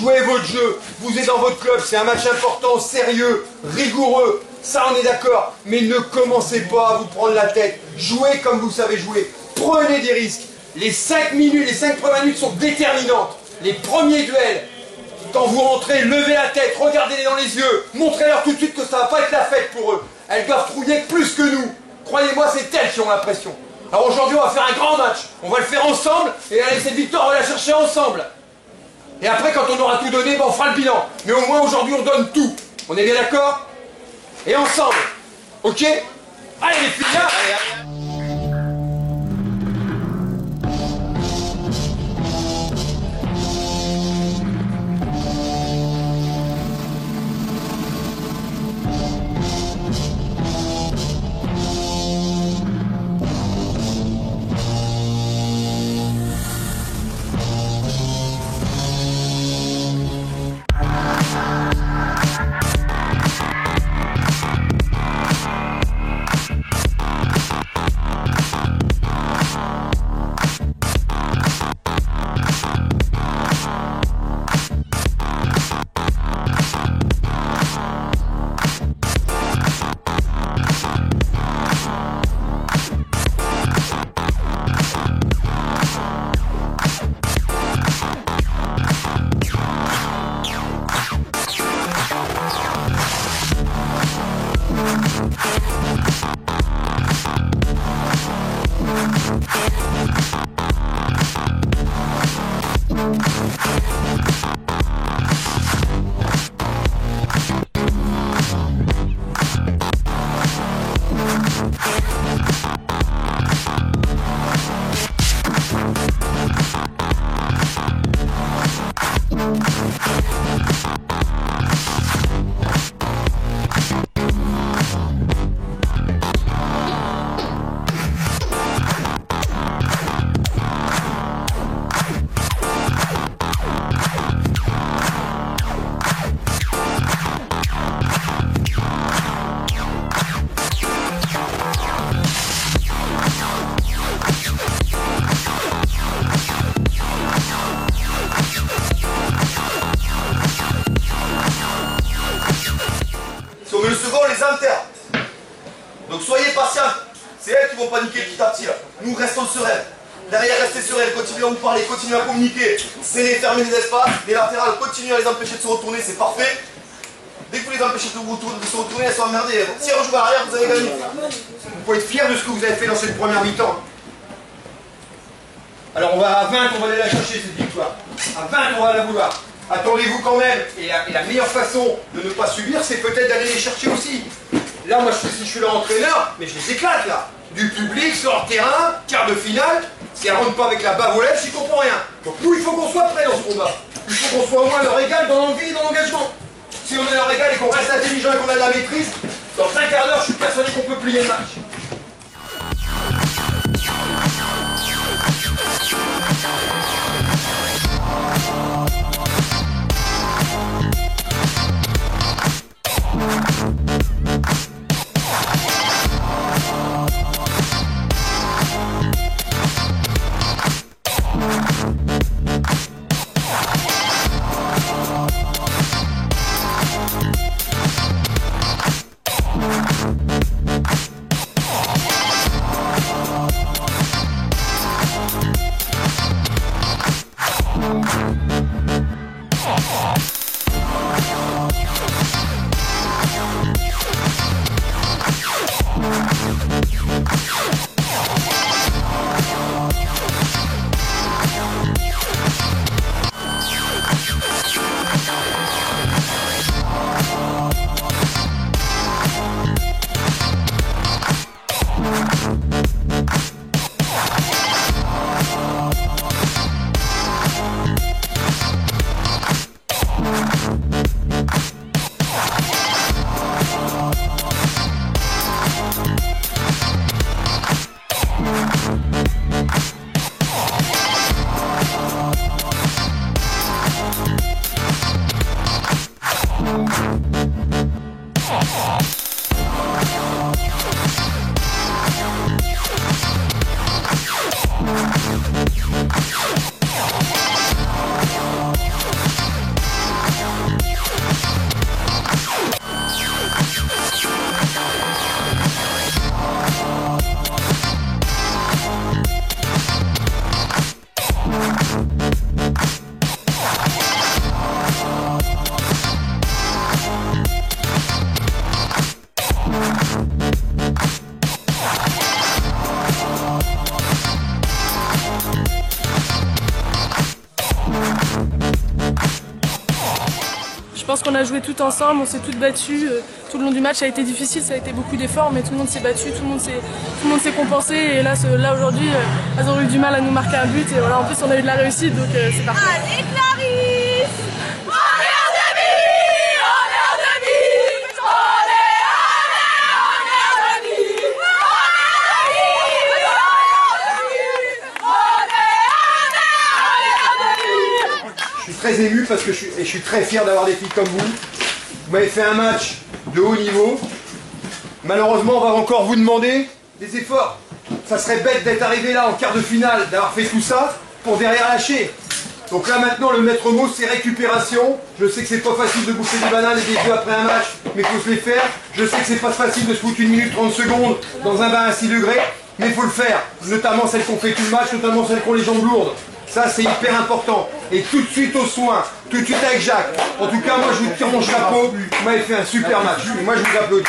jouez votre jeu, vous êtes dans votre club, c'est un match important, sérieux, rigoureux, ça on est d'accord, mais ne commencez pas à vous prendre la tête, jouez comme vous savez jouer, prenez des risques, les 5 minutes, les 5 premières minutes sont déterminantes, les premiers duels, quand vous rentrez, levez la tête, regardez-les dans les yeux, montrez-leur tout de suite que ça va pas être la fête pour eux, elles doivent trouiller plus que nous, croyez-moi c'est elles qui ont la pression. Alors aujourd'hui on va faire un grand match, on va le faire ensemble, et allez cette victoire on va la chercher ensemble. Et après, quand on aura tout donné, ben, on fera le bilan. Mais au moins, aujourd'hui, on donne tout. On est bien d'accord? Et ensemble. Ok? Allez, les filles, là! Si on met le second, on les enterre. Donc soyez patients. C'est elles qui vont paniquer petit à petit là. Nous restons sereins. Derrière, restez sereins. Continuez à vous parler, continuez à communiquer. Serrez, fermez les espaces. Les latérales, continuez à les empêcher de se retourner, c'est parfait. Dès que vous les empêchez de se retourner, elles sont emmerdées. Si on joue à l'arrière, vous avez gagné. Vous pouvez être fiers de ce que vous avez fait dans cette première mi-temps. Alors on va à 20, on va aller la chercher cette victoire. À 20, on va la vouloir. Attendez-vous quand même. Et la meilleure façon de ne pas subir, c'est peut-être d'aller les chercher aussi. Là, moi, si je suis leur entraîneur, mais je les éclate là. Du public, sur leur terrain, quart de finale. Si elles ne rentrent pas avec la bave aux lèvres, j'y comprends rien. Donc nous, il faut qu'on soit prêts dans ce combat. Il faut qu'on soit au moins leur égal dans l'envie et dans l'engagement. Si on est leur égal et qu'on reste intelligent et qu'on a de la maîtrise, dans un quart d'heure, je suis persuadé qu'on peut plier le match. pense qu'on a joué tout ensemble, on s'est toutes battues. Tout le long du match, ça a été difficile, ça a été beaucoup d'efforts, mais tout le monde s'est battu, tout le monde s'est compensé. Et là aujourd'hui, elles ont eu du mal à nous marquer un but. Et voilà, en plus, on a eu de la réussite, donc c'est parfait. Allez, Clarisse! Je suis très ému parce que je suis très fier d'avoir des filles comme vous. Vous m'avez fait un match de haut niveau. Malheureusement, on va encore vous demander des efforts. Ça serait bête d'être arrivé là en quart de finale, d'avoir fait tout ça pour derrière lâcher. Donc là maintenant, le maître mot, c'est récupération. Je sais que c'est pas facile de bouffer des bananes et des œufs après un match, mais il faut se les faire. Je sais que c'est pas facile de se foutre 1 minute 30 secondes dans un bain à 6 degrés, mais il faut le faire. Notamment celles qui ont fait tout le match, notamment celles qui ont les jambes lourdes. Ça, c'est hyper important. Et tout de suite aux soins, tout de suite avec Jacques. En tout cas, moi, je vous tire mon chapeau. Vous m'avez fait un super match. Et moi, je vous applaudis.